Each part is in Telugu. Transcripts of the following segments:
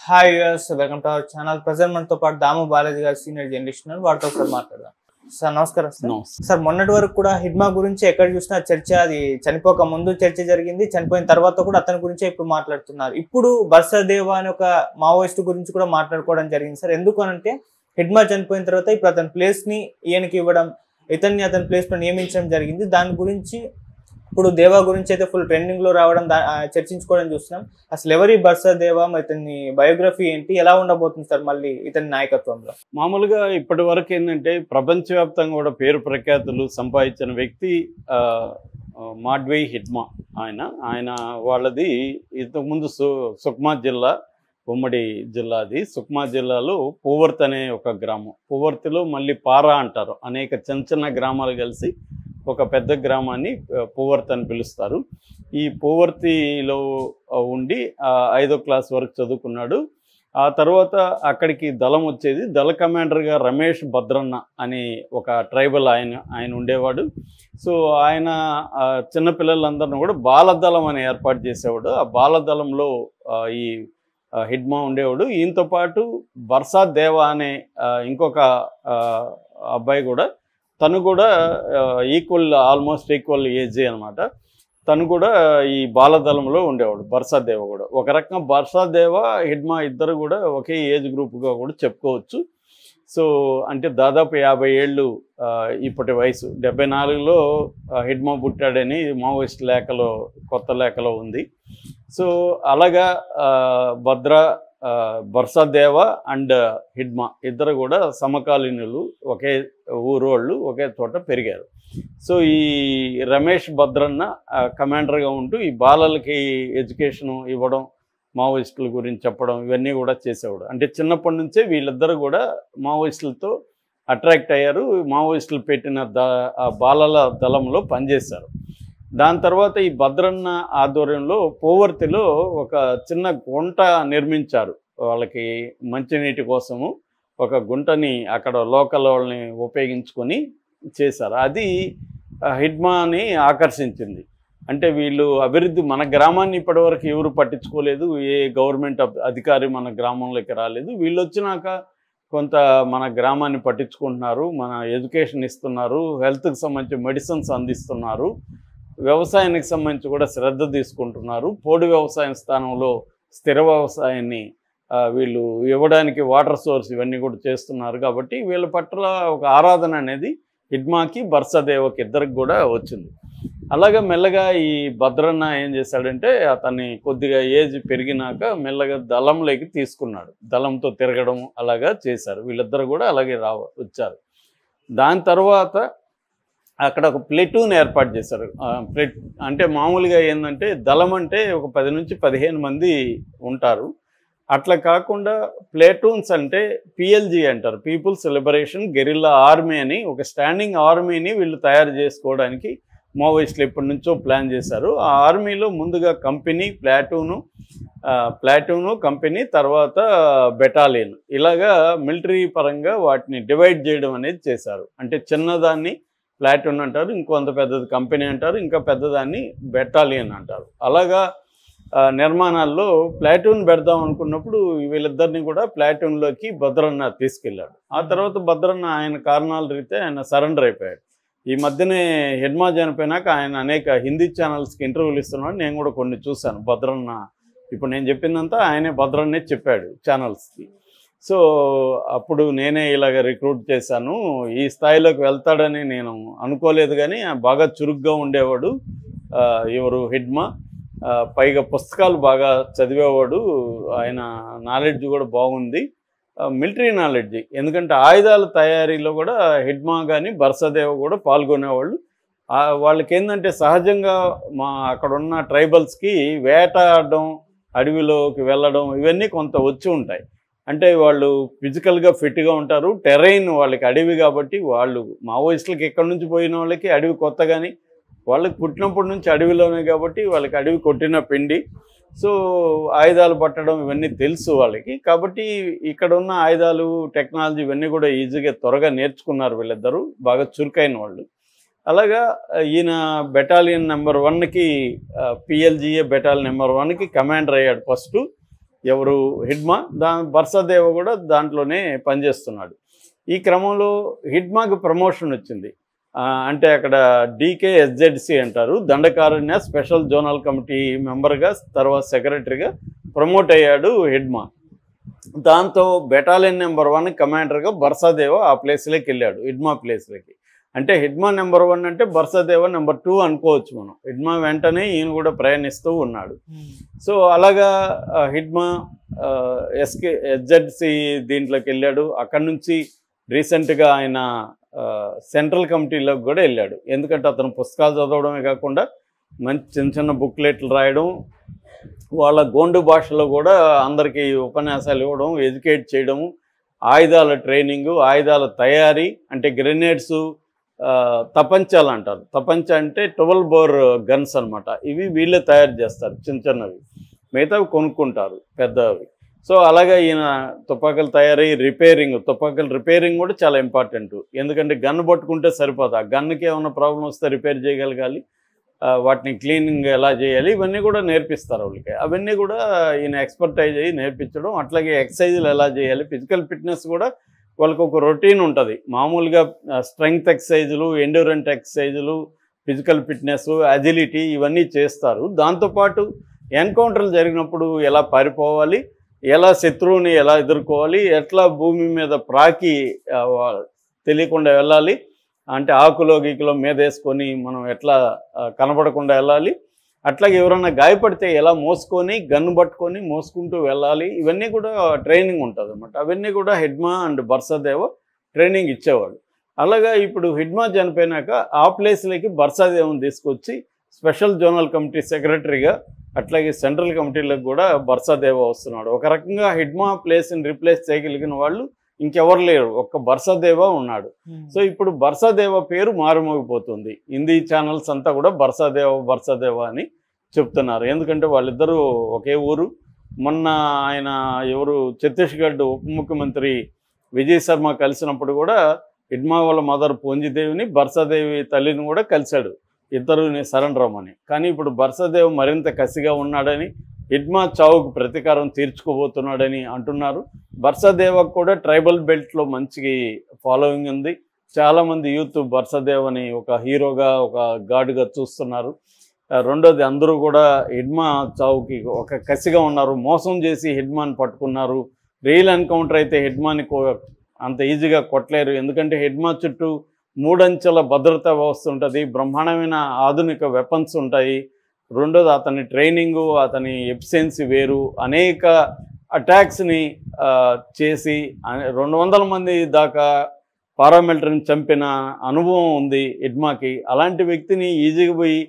Hi US welcome to our channel. Present మనతో పాటు దాము బాలాజీ గారు సీనియర్ జర్నలిస్ట్ ఉన్నారు. వారితో ఒకసారి మాట్లాడదాం. సార్ నమస్కారం. సార్ మొన్నటి వరకు కూడా హిడ్మా గురించి ఎక్కడ చూసినా చర్చ, అది చనిపోక ముందు చర్చ జరిగింది, చనిపోయిన తర్వాత కూడా అతని గురించే ఇప్పుడు మాట్లాడుతున్నారు. ఇప్పుడు బర్సాదేవా అనే ఒక మావోయిస్ట్ గురించి కూడా మాట్లాడుకోవడం జరిగింది సార్. ఎందుకు అనంటే హిడ్మా చనిపోయిన తర్వాత ఇప్పుడు అతని ప్లేస్ ని ఈయనకి ఇవ్వడం, ఇతన్ని అతని ప్లేస్ లో నియమించడం జరిగింది. దాని గురించి ఇప్పుడు దేవా గురించి అయితే ఫుల్ ట్రెండింగ్ లో రావడం, చర్చించుకోవడం చూస్తున్నాం. అసలు ఎవరి బర్సాదేవా, ఇతని బయోగ్రఫీ ఏంటి, ఎలా ఉండబోతుంది సార్ మళ్ళీ ఇతని నాయకత్వంలో? మామూలుగా ఇప్పటి వరకు ఏంటంటే ప్రపంచవ్యాప్తంగా కూడా పేరు ప్రఖ్యాతులు సంపాదించిన వ్యక్తి మాడ్వేయి హిడ్మా. ఆయన వాళ్ళది ఇంతకుముందు సుక్మా జిల్లా, ఉమ్మడి జిల్లా. అది సుక్మా జిల్లాలో పూవర్తి అనే ఒక గ్రామం. పూవర్తిలో మళ్ళీ పారా అంటారు. అనేక చిన్న చిన్న గ్రామాలు కలిసి ఒక పెద్ద గ్రామాన్ని పూవర్తి అని పిలుస్తారు. ఈ పూవర్తిలో ఉండి 5వ క్లాస్ వరకు చదువుకున్నాడు. ఆ తర్వాత అక్కడికి దళం వచ్చేది. దళ కమాండర్గా రమేష్ భద్రన్న అని ఒక ట్రైబల్ ఆయన ఉండేవాడు. సో ఆయన చిన్నపిల్లలందరినీ కూడా బాలదళం అని ఏర్పాటు చేసేవాడు. ఆ బాలదళంలో ఈ హిడ్మా ఉండేవాడు. ఈయనతో పాటు బర్సాదేవా అనే ఇంకొక అబ్బాయి కూడా, తను కూడా ఆల్మోస్ట్ ఈక్వల్ ఏజే అనమాట. తను కూడా ఈ బాలదళంలో ఉండేవాడు. బర్సాదేవా కూడా ఒక రకంగా బర్సాదేవా హిడ్మా ఇద్దరు కూడా ఒకే ఏజ్ గ్రూప్గా కూడా చెప్పుకోవచ్చు. సో అంటే దాదాపు 50 ఏళ్ళు ఇప్పటి వయసు. 74లో హిడ్మా పుట్టాడని మావోయిస్ట్ లేఖలో, కొత్త లేఖలో ఉంది. సో అలాగా బర్సాదేవా అండ్ హిడ్మా ఇద్దరు కూడా సమకాలీనులు, ఒకే ఊరోళ్ళు, ఒకే చోట పెరిగారు. సో ఈ రమేష్ భద్రన్న కమాండర్గా ఉంటూ ఈ బాలలకి ఎడ్యుకేషన్ ఇవ్వడం, మావోయిస్టుల గురించి చెప్పడం, ఇవన్నీ కూడా చేసేవాడు. అంటే చిన్నప్పటి నుంచే వీళ్ళిద్దరూ కూడా మావోయిస్టులతో అట్రాక్ట్ అయ్యారు. మావోయిస్టులు పెట్టిన బాలల దళంలో పనిచేశారు. దాని తర్వాత ఈ భద్రన్న ఆధ్వర్యంలో పూవర్తిలో ఒక చిన్న గుంట నిర్మించారు. వాళ్ళకి మంచినీటి కోసము ఒక గుంటని అక్కడ లోకల్ వాళ్ళని ఉపయోగించుకొని చేశారు. అది హిడ్మాని ఆకర్షించింది. అంటే వీళ్ళు అభివృద్ధి, మన గ్రామాన్ని ఇప్పటివరకు ఎవరు పట్టించుకోలేదు, ఏ గవర్నమెంట్ అధికారి మన గ్రామంలోకి రాలేదు. వీళ్ళు వచ్చినాక కొంత మన గ్రామాన్ని పట్టించుకుంటున్నారు, మన ఎడ్యుకేషన్ ఇస్తున్నారు, హెల్త్కి సంబంధించి మెడిసిన్స్ అందిస్తున్నారు, వ్యవసాయానికి సంబంధించి కూడా శ్రద్ధ తీసుకుంటున్నారు. పోడు వ్యవసాయం స్థానంలో స్థిర వ్యవసాయాన్ని వీళ్ళు ఇవ్వడానికి వాటర్ సోర్స్ ఇవన్నీ కూడా చేస్తున్నారు. కాబట్టి వీళ్ళ పట్ల ఒక ఆరాధన అనేది హిడ్మాకి, బర్సాదేవాకి ఇద్దరికి కూడా వచ్చింది. అలాగే మెల్లగా ఈ భద్రన్న ఏం చేశాడంటే అతన్ని కొద్దిగా ఏజ్ పెరిగినాక మెల్లగా దళంలోకి తీసుకున్నాడు. దళంతో తిరగడం అలాగా చేశారు. వీళ్ళిద్దరు కూడా అలాగే వచ్చారు. దాని తర్వాత అక్కడ ఒక ప్లేటూన్ ఏర్పాటు చేశారు. అంటే మామూలుగా ఏంటంటే దళం అంటే ఒక 10 నుంచి 15 మంది ఉంటారు. అట్లా కాకుండా ప్లేటూన్స్ అంటే పిఎల్జీ అంటారు, పీపుల్స్ లిబరేషన్ గెరిల్లా ఆర్మీ అని, ఒక స్టాండింగ్ ఆర్మీని వీళ్ళు తయారు చేసుకోవడానికి మావోయిస్టులు ఎప్పటి నుంచో ప్లాన్ చేశారు. ఆ ఆర్మీలో ముందుగా కంపెనీ, ప్లాటూను, కంపెనీ, తర్వాత బెటాలియన్, ఇలాగా మిలిటరీ పరంగా వాటిని డివైడ్ చేయడం అనేది చేశారు. అంటే చిన్నదాన్ని ప్లాటూన్ అంటారు, ఇంకొంత పెద్దది కంపెనీ అంటారు, ఇంకా పెద్దదాన్ని బెటాలియన్ అంటారు. అలాగా నిర్మాణాల్లో ప్లాటూన్ పెడదాం అనుకున్నప్పుడు వీళ్ళిద్దరిని కూడా ప్లాటూన్లోకి భద్రన్న తీసుకెళ్ళాడు. ఆ తర్వాత భద్రన్న ఆయన కారణాల రీతే ఆయన సరెండర్ అయిపోయాడు. ఈ మధ్యనే హిడ్మా చనిపోయినాక ఆయన అనేక హిందీ ఛానల్స్కి ఇంటర్వ్యూలు ఇస్తున్నాడు. నేను కూడా కొన్ని చూశాను. భద్రన్న ఇప్పుడు నేను చెప్పిందంతా ఆయనే, భద్రన్నే చెప్పాడు ఛానల్స్కి. సో అప్పుడు నేనే ఇలాగ రిక్రూట్ చేశాను, ఈ స్థాయిలోకి వెళ్తాడని నేను అనుకోలేదు, కానీ బాగా చురుగ్గా ఉండేవాడు ఎవరు హిడ్మా. పైగా పుస్తకాలు బాగా చదివేవాడు. ఆయన నాలెడ్జ్ కూడా బాగుంది, మిలిటరీ నాలెడ్జ్. ఎందుకంటే ఆయుధాల తయారీలో కూడా హిడ్మా కానీ బర్సాదేవా కూడా పాల్గొనేవాళ్ళు. వాళ్ళకి ఏంటంటే సహజంగా అక్కడ ఉన్న ట్రైబల్స్కి వేటాడడం, అడవిలోకి వెళ్ళడం ఇవన్నీ కొంత వచ్చి ఉంటాయి. అంటే వాళ్ళు ఫిజికల్గా ఫిట్గా ఉంటారు. టెరైన్ వాళ్ళకి అడవి కాబట్టి, వాళ్ళు మావోయిస్టులకి ఎక్కడి నుంచి పోయిన వాళ్ళకి అడవి కొత్త, కానీ వాళ్ళకి పుట్టినప్పటి నుంచి అడవిలోనే కాబట్టి వాళ్ళకి అడవి కొట్టిన పిండి. సో ఆయుధాలు పట్టడం ఇవన్నీ తెలుసు వాళ్ళకి. కాబట్టి ఇక్కడ ఉన్న ఆయుధాలు, టెక్నాలజీ ఇవన్నీ కూడా ఈజీగా త్వరగా నేర్చుకున్నారు వీళ్ళిద్దరూ, బాగా చురుకైన వాళ్ళు. అలాగా ఈయన బెటాలియన్ నెంబర్ 1కి, పిఎల్జిఏ బెటాలియన్ నెంబర్ 1కి కమాండర్ అయ్యాడు ఫస్ట్. ఎవరు హిడ్మా, బర్సాదేవ కూడా దాంట్లోనే పనిచేస్తున్నాడు. ఈ క్రమంలో హిడ్మాకి ప్రమోషన్ వచ్చింది. అంటే అక్కడ DKSZC అంటారు, దండకారణ్య స్పెషల్ జోనల్ కమిటీ మెంబర్గా, తర్వాత సెక్రటరీగా ప్రమోట్ అయ్యాడు హిడ్మా. దాంతో బెటాలియన్ నెంబర్ 1 కమాండర్గా బర్సాదేవ ఆ ప్లేస్లోకి వెళ్ళాడు, హిడ్మా ప్లేస్లోకి. అంటే హిడ్మా నెంబర్ 1 అంటే బర్సాదేవ నెంబర్ 2 అనుకోవచ్చు మనం. హిడ్మా వెంటనే ఈయన కూడా ప్రయాణిస్తూ ఉన్నాడు. సో అలాగా హిడ్మా SZC దీంట్లోకి వెళ్ళాడు. అక్కడి నుంచి రీసెంట్గా ఆయన సెంట్రల్ కమిటీలోకి కూడా వెళ్ళాడు. ఎందుకంటే అతను పుస్తకాలు చదవడమే కాకుండా మంచి చిన్న చిన్న బుక్లెట్లు రాయడం, వాళ్ళ గోండు భాషలో కూడా అందరికీ ఉపన్యాసాలు ఇవ్వడం, ఎడ్యుకేట్ చేయడము, ఆయుధాల ట్రైనింగు, ఆయుధాల తయారీ, అంటే గ్రెనేడ్స్, తపంచాలు అంటారు. తపంచ అంటే 12 బోర్ గన్స్ అనమాట. ఇవి వీళ్ళే తయారు చేస్తారు, చిన్న చిన్నవి, మిగతావి కొనుక్కుంటారు పెద్దవి. సో అలాగే ఈయన తుపాకులు తయారీ, తుపాకుల రిపేరింగ్ కూడా చాలా ఇంపార్టెంట్. ఎందుకంటే గన్ పట్టుకుంటే సరిపోదు, ఆ గన్కి ఏమైనా ప్రాబ్లం వస్తే రిపేర్ చేయగలగాలి, వాటిని క్లీనింగ్ ఎలా చేయాలి, ఇవన్నీ కూడా నేర్పిస్తారు వాళ్ళకి. అవన్నీ కూడా ఈయన ఎక్స్పర్టైజ్ అయ్యి నేర్పించడం. అట్లాగే ఎక్సర్సైజులు ఎలా చేయాలి, ఫిజికల్ ఫిట్నెస్ కూడా వాళ్ళకి ఒక రొటీన్ ఉంటుంది. మామూలుగా స్ట్రెంగ్త్ ఎక్సర్సైజులు, ఎండ్యూరెంట్ ఎక్సర్సైజులు, ఫిజికల్ ఫిట్నెస్, అజిలిటీ ఇవన్నీ చేస్తారు. దాంతోపాటు ఎన్కౌంటర్లు జరిగినప్పుడు ఎలా పారిపోవాలి, ఎలా శత్రువుని ఎలా ఎదుర్కోవాలి, ఎట్లా భూమి మీద ప్రాకి తెలియకుండా వెళ్ళాలి, అంటే ఆకులో గీకులో మీద వేసుకొని మనం ఎట్లా కనబడకుండా వెళ్ళాలి, అట్లాగే ఎవరన్నా గాయపడితే ఎలా మోసుకొని గన్ను పట్టుకొని మోసుకుంటూ వెళ్ళాలి, ఇవన్నీ కూడా ట్రైనింగ్ ఉంటుంది అన్నమాట. అవన్నీ కూడా హిడ్మా అండ్ బర్సాదేవ ట్రైనింగ్ ఇచ్చేవాడు. అలాగా ఇప్పుడు హిడ్మా చనిపోయినాక ఆ ప్లేస్లోకి బర్సాదేవని తీసుకొచ్చి స్పెషల్ జోనల్ కమిటీ సెక్రటరీగా, అట్లాగే సెంట్రల్ కమిటీలకు కూడా బర్సాదేవ వస్తున్నాడు. ఒక రకంగా హిడ్మా ప్లేస్ని రిప్లేస్ చేయగలిగిన వాళ్ళు ఇంకెవరు లేరు, ఒక్క బర్సాదేవ ఉన్నాడు. సో ఇప్పుడు బర్సాదేవ పేరు మారుమోగిపోతుంది. హిందీ ఛానల్స్ అంతా కూడా బర్సాదేవ అని చెప్తున్నారు. ఎందుకంటే వాళ్ళిద్దరూ ఒకే ఊరు. మొన్న ఆయన ఛత్తీస్గఢ్ ఉప ముఖ్యమంత్రి విజయ్ శర్మ కలిసినప్పుడు కూడా హిడ్మా వాళ్ళ మదర్ పూంజిదేవిని, బర్సాదేవి తల్లిని కూడా కలిశాడు, ఇద్దరుని సరెండర్ అవ్వమని. కానీ ఇప్పుడు బర్సాదేవ్ మరింత కసిగా ఉన్నాడని, హిడ్మా చావుకు ప్రతీకారం తీర్చుకోబోతున్నాడని అంటున్నారు. బర్సాదేవకు కూడా ట్రైబల్ బెల్ట్లో మంచి ఫాలోయింగ్ ఉంది. చాలామంది యూత్ బర్సాదేవని ఒక హీరోగా, ఒక గాడ్గా చూస్తున్నారు. రెండోది, అందరూ కూడా హిడ్మా చావుకి ఒక కసిగా ఉన్నారు. మోసం చేసి హిడ్మాని పట్టుకున్నారు. రియల్ ఎన్కౌంటర్ అయితే హిడ్మాని అంత ఈజీగా కొట్టలేరు. ఎందుకంటే హిడ్మా చుట్టూ 3 అంచెల భద్రతా వ్యవస్థ ఉంటుంది, బ్రహ్మాండమైన ఆధునిక వెపన్స్ ఉంటాయి. రెండోది, అతని ట్రైనింగు, అతని ఎఫిషియన్సీ వేరు. అనేక అటాక్స్ని చేసి 200 మంది దాకా పారామిలిటరీని చంపిన అనుభవం ఉంది హిడ్మాకి. అలాంటి వ్యక్తిని ఈజీగా పోయి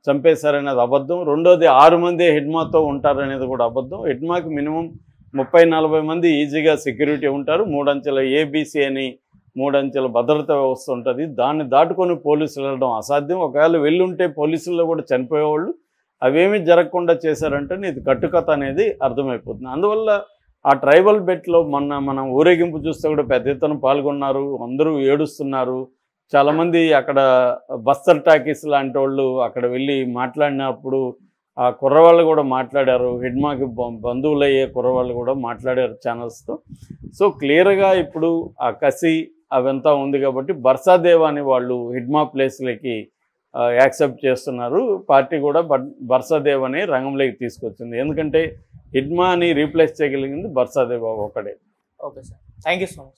చంపేశారనేది అబద్ధం. రెండోది, 6 మంది హిడ్మాతో ఉంటారనేది కూడా అబద్ధం. హిడ్మాకి మినిమం 30-40 మంది ఈజీగా సెక్యూరిటీ ఉంటారు. 3 అంచెల ABC అని 3 అంచెల భద్రతా వ్యవస్థ ఉంటుంది. దాన్ని దాటుకొని పోలీసులు వెళ్ళడం అసాధ్యం. ఒకవేళ వెళ్ళుంటే పోలీసుల్లో కూడా చనిపోయేవాళ్ళు. అవేమీ జరగకుండా చేశారంటే ఇది కట్టుకథ అనేది అర్థమైపోతుంది. అందువల్ల ఆ ట్రైబల్ బెట్లో మనం ఊరేగింపు చూస్తే కూడా పెద్ద ఎత్తున పాల్గొన్నారు, అందరూ ఏడుస్తున్నారు. చాలామంది అక్కడ బస్తర్ టాకీస్ లాంటి వాళ్ళు అక్కడ వెళ్ళి మాట్లాడినప్పుడు ఆ కుర్రవాళ్ళు కూడా మాట్లాడారు, హిడ్మాకి బంధువులయ్యే కుర్రవాళ్ళు కూడా మాట్లాడారు ఛానల్స్తో. సో క్లియర్గా ఇప్పుడు ఆ కసి అవంతా ఉంది కాబట్టి బర్సాదేవ అని వాళ్ళు హిడ్మా ప్లేస్లకి యాక్సెప్ట్ చేస్తున్నారు. పార్టీ కూడా బర్సాదేవ్ అని రంగంలోకి తీసుకొచ్చింది. ఎందుకంటే హిడ్మాని రీప్లేస్ చేయగలిగింది బర్సాదేవ్ ఒకడే. Okay sir, thank you so much.